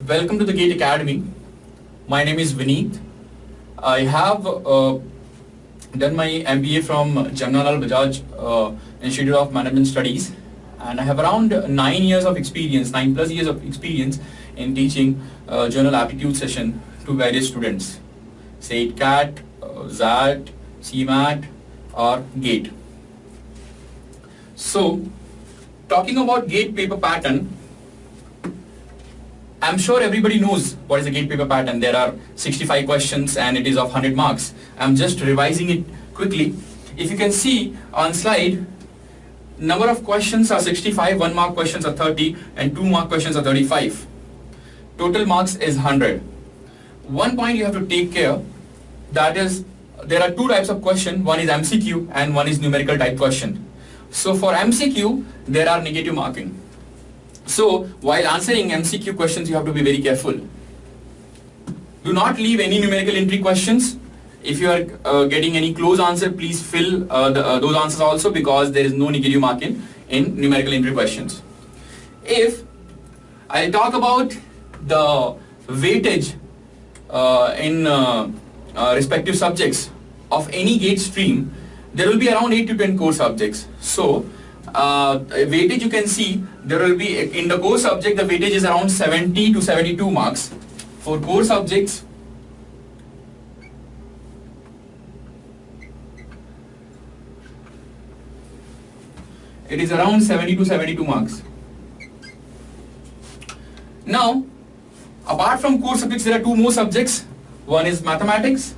Welcome to the GATE Academy. My name is Vineet. I have done my MBA from General Institute of Management Studies, and I have around 9 years of experience, 9+ years of experience in teaching General Aptitude session to various students, say it CAT, ZAT, CMAT or GATE. So, talking about GATE paper pattern, I'm sure everybody knows what is a GATE paper pattern. There are 65 questions and it is of 100 marks. I'm just revising it quickly. If you can see on slide, number of questions are 65, 1 mark questions are 30 and 2 mark questions are 35. Total marks is 100. One point you have to take care, that is, there are 2 types of question. One is MCQ and one is numerical type question. So for MCQ, there are negative marking. So while answering MCQ questions, you have to be very careful. Do not leave any numerical entry questions. If you are getting any close answer, please fill those answers also, because there is no negative marking in numerical entry questions. If I talk about the weightage in respective subjects of any GATE stream, there will be around 8 to 10 core subjects. So weightage, you can see there will be in the core subject, the weightage is around 70 to 72 marks. For core subjects, it is around 70 to 72 marks. Now, apart from core subjects, there are 2 more subjects. One is mathematics,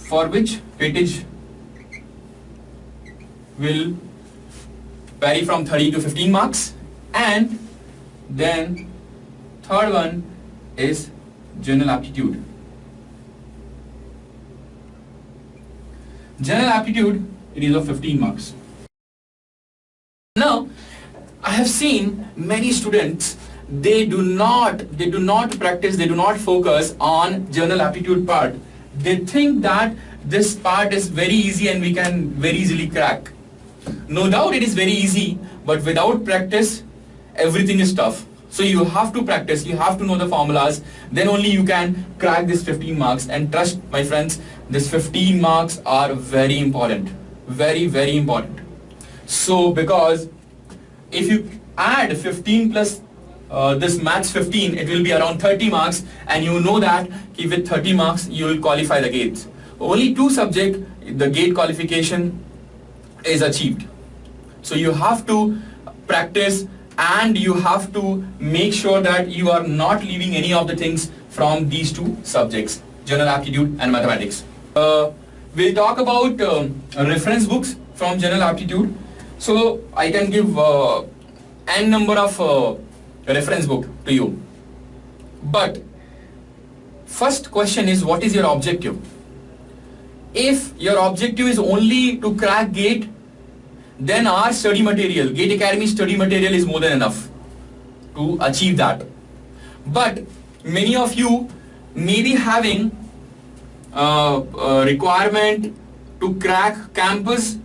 for which weightage will vary from 30 to 15 marks, and then third one is General Aptitude. General Aptitude, it is of 15 marks. Now, I have seen many students, they do not practice, they do not focus on General Aptitude part. They think that this part is very easy and we can very easily crack. No doubt it is very easy, but without practice, everything is tough. So you have to practice, you have to know the formulas, then only you can crack this 15 marks. And trust my friends, this 15 marks are very important, very, very important. So because if you add 15 plus this maths 15, it will be around 30 marks, and you know that with 30 marks you will qualify the GATE. Only 2 subjects the GATE qualification is achieved. So you have to practice and you have to make sure that you are not leaving any of the things from these 2 subjects, General Aptitude and Mathematics. We'll talk about reference books from General Aptitude. So I can give n number of reference book to you. But first question is, what is your objective? If your objective is only to crack GATE, then our study material, GATE Academy study material is more than enough to achieve that. But many of you may be having requirement to crack campus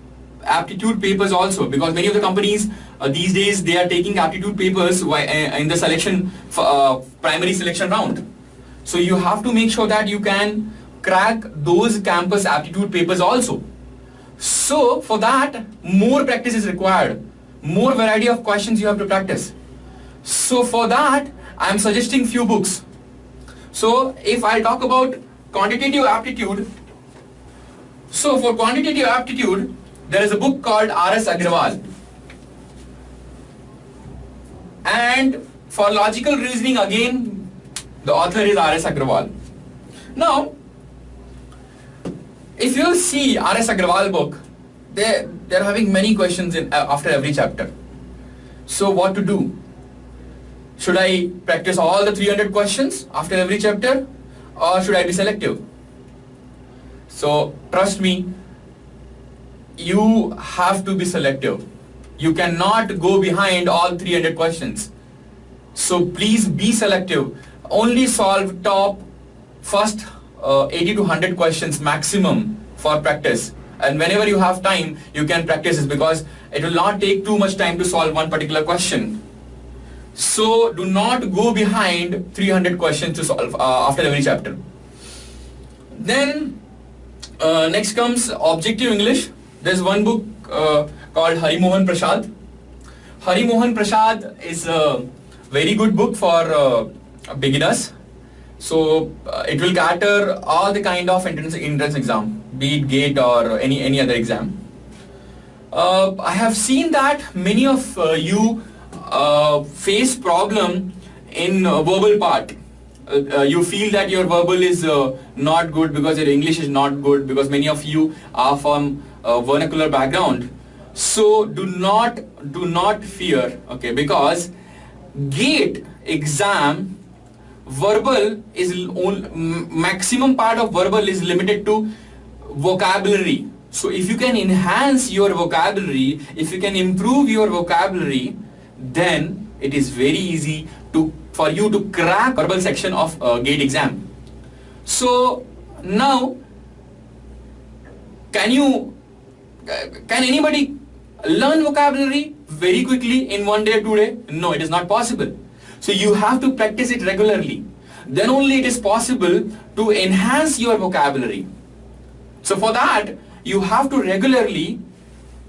aptitude papers also, because many of the companies these days they are taking aptitude papers in the selection primary selection round. So you have to make sure that you can crack those campus aptitude papers also. So for that, more practice is required, more variety of questions you have to practice. So for that, I am suggesting few books. So if I talk about quantitative aptitude, so for quantitative aptitude, there is a book called R.S. Agrawal. And for logical reasoning, again, the author is R.S. Agrawal. Now, if you see R.S. Agrawal book, they're having many questions after every chapter. So what to do? Should I practice all the 300 questions after every chapter, or should I be selective? So trust me, you have to be selective. You cannot go behind all 300 questions. So please be selective. Only solve top first 80 to 100 questions maximum for practice. and whenever you have time, you can practice this, because it will not take too much time to solve one particular question. So do not go behind 300 questions to solve after every chapter. Then next comes Objective English. There's one book called Hari Mohan Prasad. Hari Mohan Prasad is a very good book for beginners. So it will cater all the kind of entrance exam, be it GATE or any other exam. I have seen that many of you face problem in verbal part. You feel that your verbal is not good because your English is not good, because many of you are from vernacular background. So do not fear, okay, because GATE exam verbal is maximum part of verbal is limited to vocabulary. So if you can enhance your vocabulary, if you can improve your vocabulary, then it is very easy for you to crack verbal section of GATE exam. So now, can anybody learn vocabulary very quickly in 1 day or 2 days? No, it is not possible. So you have to practice it regularly. Then only it is possible to enhance your vocabulary. So for that, you have to regularly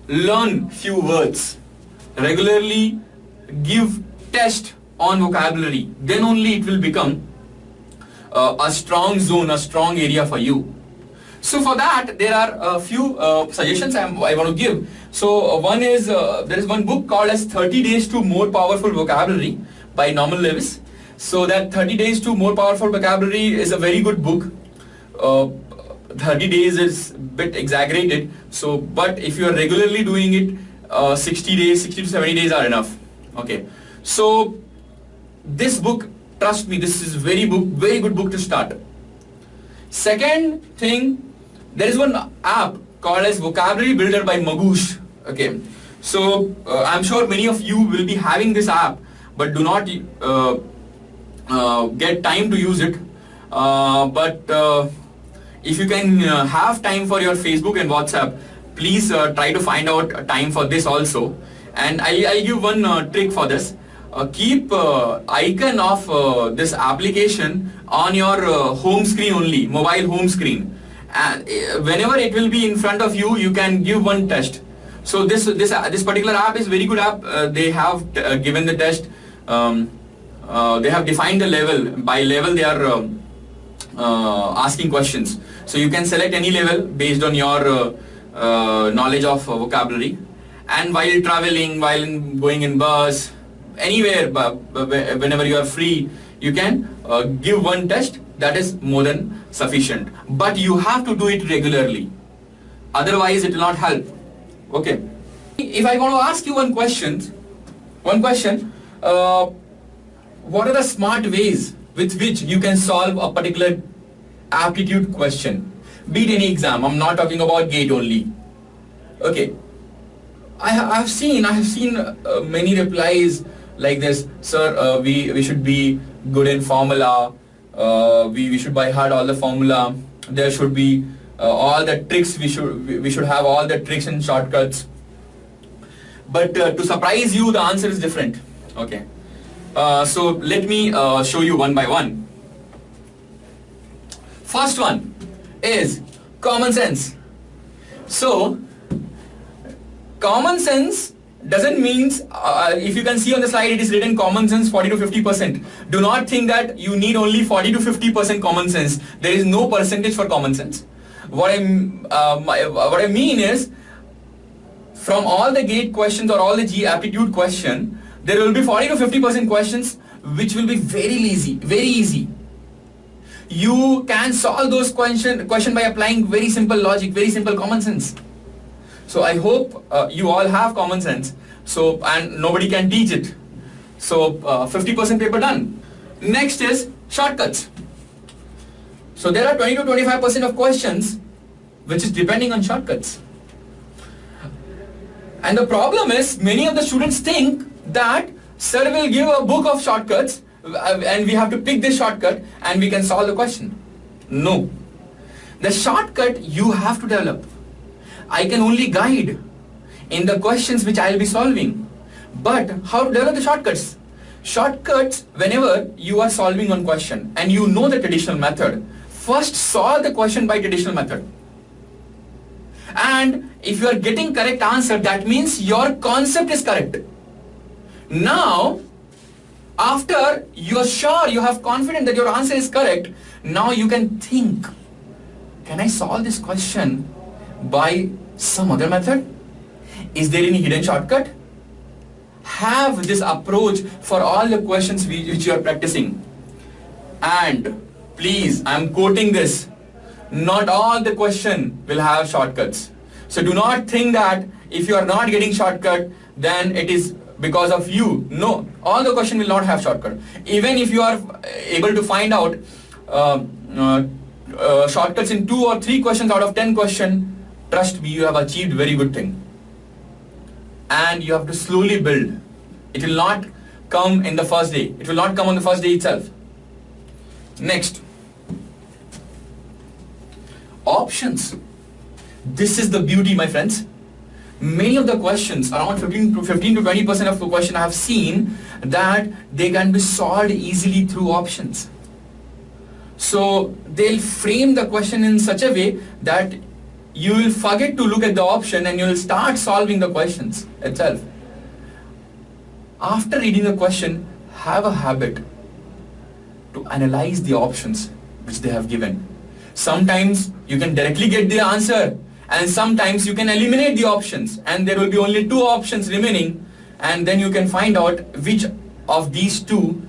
learn few words, regularly give test on vocabulary. Then only it will become a strong zone, a strong area for you. So for that, there are a few suggestions I want to give. So one is, there is one book called as 30 Days to More Powerful Vocabulary by Norman Lewis. So that 30 Days to More Powerful Vocabulary is a very good book. 30 days is a bit exaggerated. So, but if you are regularly doing it, 60 to 70 days are enough. Okay. So this book, trust me, this is very good book to start. Second thing, there is one app called as Vocabulary Builder by Magoosh. Okay. So I'm sure many of you will be having this app, but do not get time to use it. But if you can have time for your Facebook and WhatsApp, please try to find out time for this also. And I'll give one trick for this. Keep icon of this application on your home screen only, mobile home screen. And whenever it will be in front of you, you can give one test. So this particular app is very good app. They have given the test. They have defined the level. By level, they are asking questions. So you can select any level based on your knowledge of vocabulary. And while traveling, while going in bus, anywhere, whenever you are free, you can give one test. That is more than sufficient. But you have to do it regularly. Otherwise, it will not help. Okay. If I want to ask you one question, what are the smart ways with which you can solve a particular aptitude question? Be it any exam. I'm not talking about GATE only. Okay. I have seen many replies like this. Sir, we should be good in formula. We should by heart all the formula. There should be all the tricks. We should have all the tricks and shortcuts. But to surprise you, the answer is different. Okay. So let me show you one by one. First one is common sense. So common sense doesn't mean, if you can see on the slide, it is written common sense 40 to 50%. Do not think that you need only 40 to 50% common sense. There is no percentage for common sense. What I mean is, from all the GATE questions or all the G aptitude question, there will be 40 to 50% questions which will be very easy. You can solve those question by applying very simple logic, very simple common sense. So I hope you all have common sense. So, and nobody can teach it. So 50% paper done. Next is shortcuts. So there are 20 to 25% of questions which is depending on shortcuts. And the problem is, many of the students think that sir will give a book of shortcuts and we have to pick this shortcut and we can solve the question. No. The shortcut you have to develop. I can only guide in the questions which I'll be solving. But how to develop the shortcuts? Shortcuts, whenever you are solving one question and you know the traditional method, first solve the question by traditional method. And if you are getting correct answer, that means your concept is correct. Now, after you are sure, you have confidence that your answer is correct, now you can think, can I solve this question by some other method? Is there any hidden shortcut? Have this approach for all the questions which you are practicing. And please, I am quoting this, not all the question will have shortcuts. So do not think that if you are not getting shortcut, then it is because of you. No, all the question will not have shortcut. Even if you are able to find out shortcuts in 2 or 3 questions out of 10 questions, trust me, you have achieved very good thing. And you have to slowly build. It will not come in the first day. It will not come on the first day itself. Next, options. This is the beauty, my friends. Many of the questions, around 15 to 20% of the question, I have seen that they can be solved easily through options. So they'll frame the question in such a way that you will forget to look at the option and you will start solving the questions itself. After reading the question, have a habit to analyze the options which they have given. Sometimes you can directly get the answer, and sometimes you can eliminate the options and there will be only 2 options remaining, and then you can find out which of these 2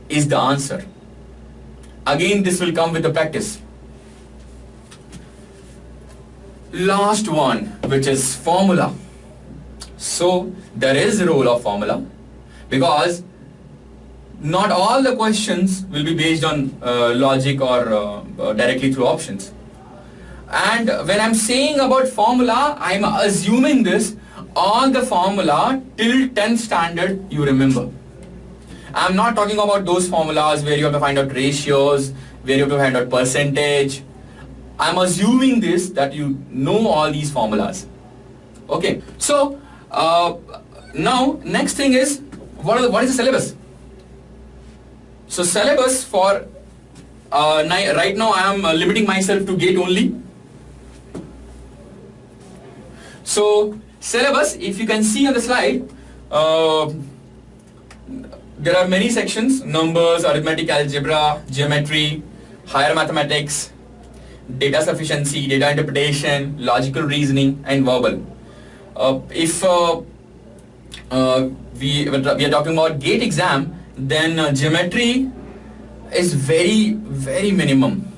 is the answer. Again, this will come with the practice. Last one, which is formula. So there is a role of formula, because not all the questions will be based on logic or directly through options. And when I'm saying about formula, I'm assuming this, all the formula till 10th standard you remember. I'm not talking about those formulas where you have to find out ratios, where you have to find out percentage. I'm assuming this, that you know all these formulas. Okay, so now next thing is, what is the syllabus? So syllabus for right now I am limiting myself to GATE only. So syllabus, if you can see on the slide, there are many sections: numbers, arithmetic, algebra, geometry, higher mathematics, data sufficiency, data interpretation, logical reasoning, and verbal. If we are talking about GATE exam, then geometry is very minimum.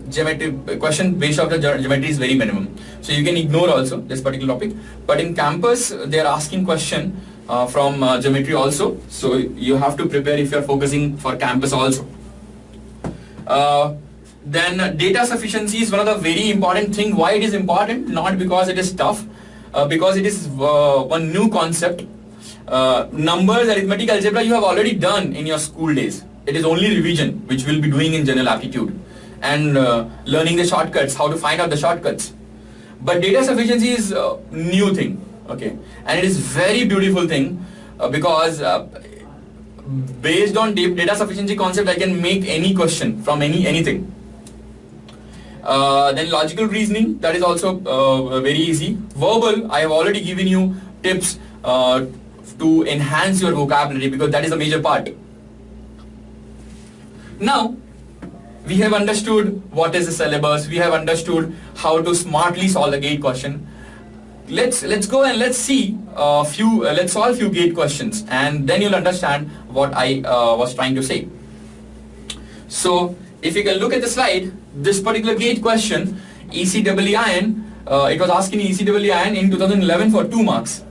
Geometry question based off the geometry is very minimum. So you can ignore also this particular topic. But in campus, they are asking question from geometry also. So you have to prepare if you are focusing for campus also. Then data sufficiency is one of the very important thing. Why it is important? Not because it is tough, because it is one new concept. Numbers, arithmetic, algebra you have already done in your school days. It is only revision which we'll be doing in General Aptitude, and learning the shortcuts, how to find out the shortcuts. But data sufficiency is a new thing, okay, and it is very beautiful thing because based on data sufficiency concept, I can make any question from anything. Then logical reasoning, that is also very easy. Verbal, I have already given you tips to enhance your vocabulary, because that is a major part. Now, we have understood what is the syllabus. We have understood how to smartly solve the GATE question. Let's go and let's see let's solve few GATE questions, and then you'll understand what I was trying to say. So, if you can look at the slide, this particular GATE question, ECEEIN, it was asking ECEEIN in 2011 for 2 marks.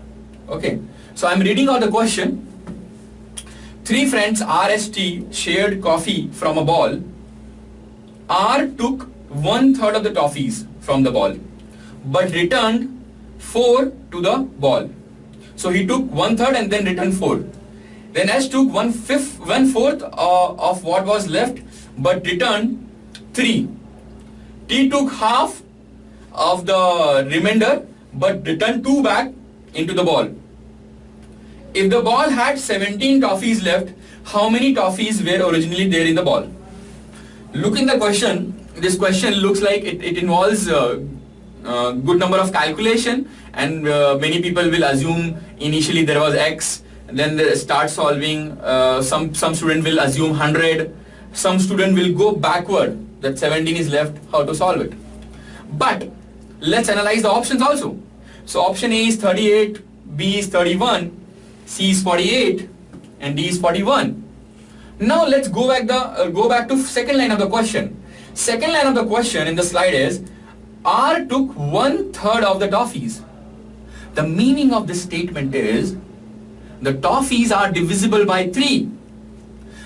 Okay, so I'm reading out the question. 3 friends RST shared coffee from a ball. R took 1/3 of the toffees from the ball, but returned 4 to the ball. So he took 1/3 and then returned 4. Then S took 1/4 of what was left, but returned 3. T took half of the remainder, but return 2 back into the ball. If the ball had 17 toffees left, how many toffees were originally there in the ball? Look in the question. This question looks like it involves good number of calculation, and many people will assume initially there was X, then they start solving. Some student will assume 100. Some student will go backward, that 17 is left, how to solve it. But let's analyze the options also. So option A is 38, B is 31, C is 48, and D is 41. Now let's go back to second line of the question. Second line of the question in the slide is, R took 1/3 of the toffees. The meaning of this statement is, the toffees are divisible by 3.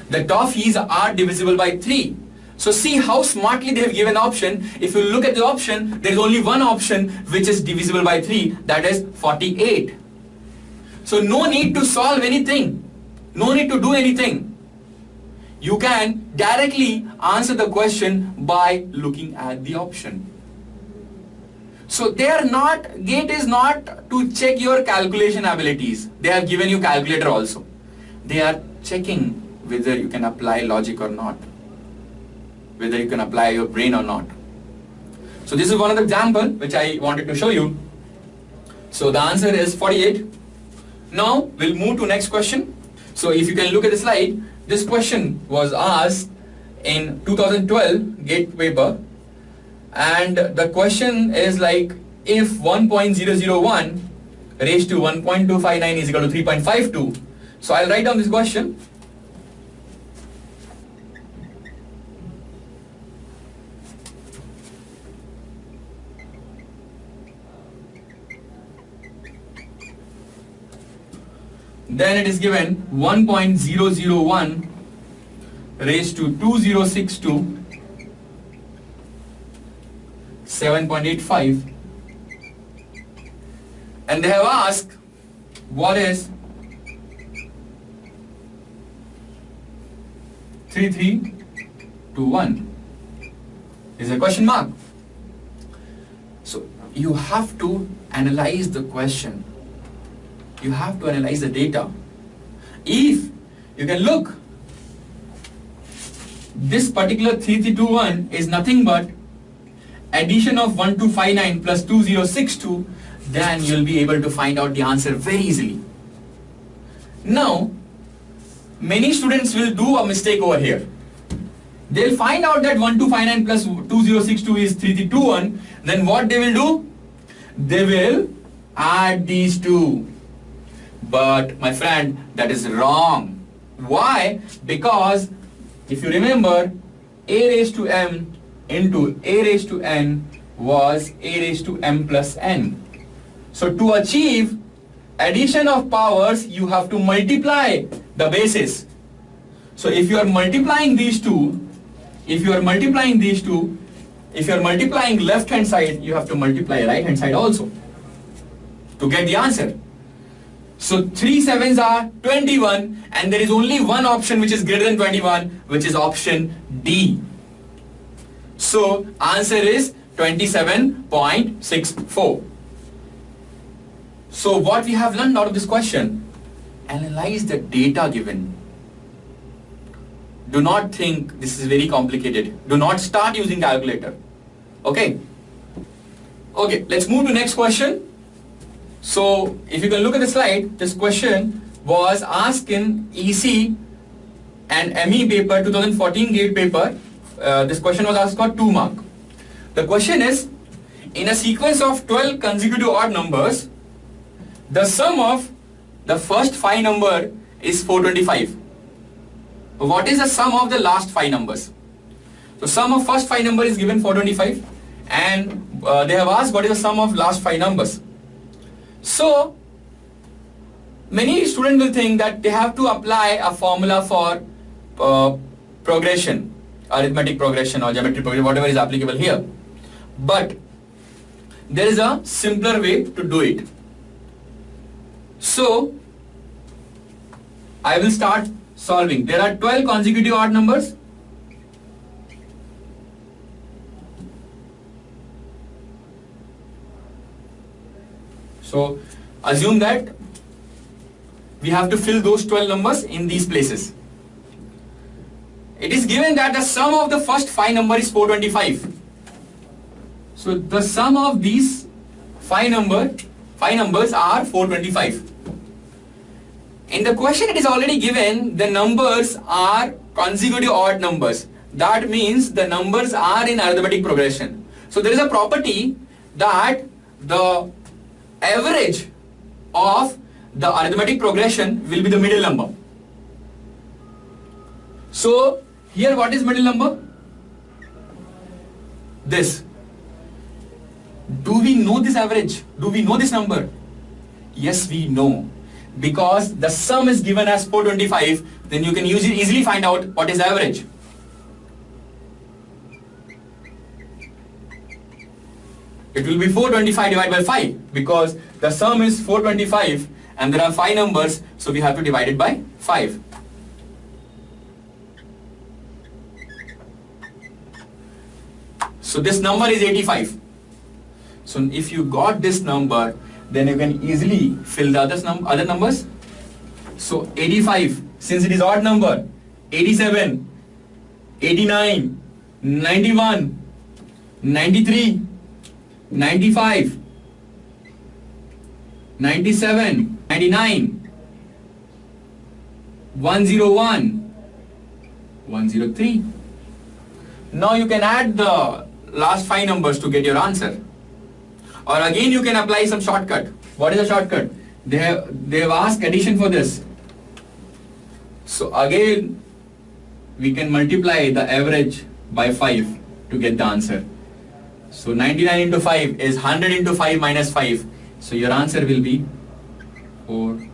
The toffees are divisible by 3. So see how smartly they have given option. If you look at the option, there is only one option which is divisible by 3, that is 48. So no need to solve anything. No need to do anything. You can directly answer the question by looking at the option. So GATE is not to check your calculation abilities. They have given you calculator also. They are checking whether you can apply logic or not, whether you can apply your brain or not. So this is one of the example which I wanted to show you. So the answer is 48. Now we'll move to next question. So if you can look at the slide, this question was asked in 2012 GATE paper, and the question is like, if 1.001 raised to 1.259 is equal to 3.52. So I'll write down this question. Then it is given 1.001 raised to 2062, 7.85, and they have asked what is 3321 is a question mark. So you have to analyze the question. You have to analyze the data. If you can look, this particular 3321 is nothing but addition of 1259 plus 2062, then you'll be able to find out the answer very easily. Now, many students will do a mistake over here. They'll find out that 1259 plus 2062 is 3321, then what they will do? They will add these two. But my friend, that is wrong. Why? Because if you remember, a raised to m into a raised to n was a raised to m plus n. So to achieve addition of powers, you have to multiply the bases. So if you are multiplying these two, if you are multiplying left hand side, you have to multiply right hand side also to get the answer. So 3 sevens are 21, and there is only one option which is greater than 21, which is option D. So answer is 27.64. So what we have learned out of this question, analyze the data given. Do not think this is very complicated. Do not start using calculator. Okay. Okay, let's move to next question. So if you can look at the slide, this question was asked in EC and ME paper, 2014 GATE paper. This question was asked for 2 mark. The question is, in a sequence of 12 consecutive odd numbers, the sum of the first 5 number is 425. What is the sum of the last 5 numbers? So sum of first 5 number is given 425, and they have asked what is the sum of last 5 numbers. So many students will think that they have to apply a formula for progression, arithmetic progression or geometric progression, whatever is applicable here. But there is a simpler way to do it. So I will start solving. There are 12 consecutive odd numbers. So assume that we have to fill those 12 numbers in these places. It is given that the sum of the first 5 numbers is 425. So the sum of these 5 numbers are 425. In the question it is already given the numbers are consecutive odd numbers. That means the numbers are in arithmetic progression. So there is a property that the average of the arithmetic progression will be the middle number. So here what is middle number? This. Do we know this average? Do we know this number? Yes, we know. Because the sum is given as 425, then you can easily find out what is average. It will be 425 divided by 5 because the sum is 425 and there are 5 numbers, so we have to divide it by 5. So this number is 85. So if you got this number, then you can easily fill the other numbers. So 85, since it is odd number, 87, 89, 91, 93, 95, 97, 99, 101, 103. Now you can add the last 5 numbers to get your answer. Or again you can apply some shortcut. What is a shortcut? They have asked addition for this. So again we can multiply the average by 5 to get the answer. So 99 into 5 is 100 into 5 minus 5. So your answer will be 4.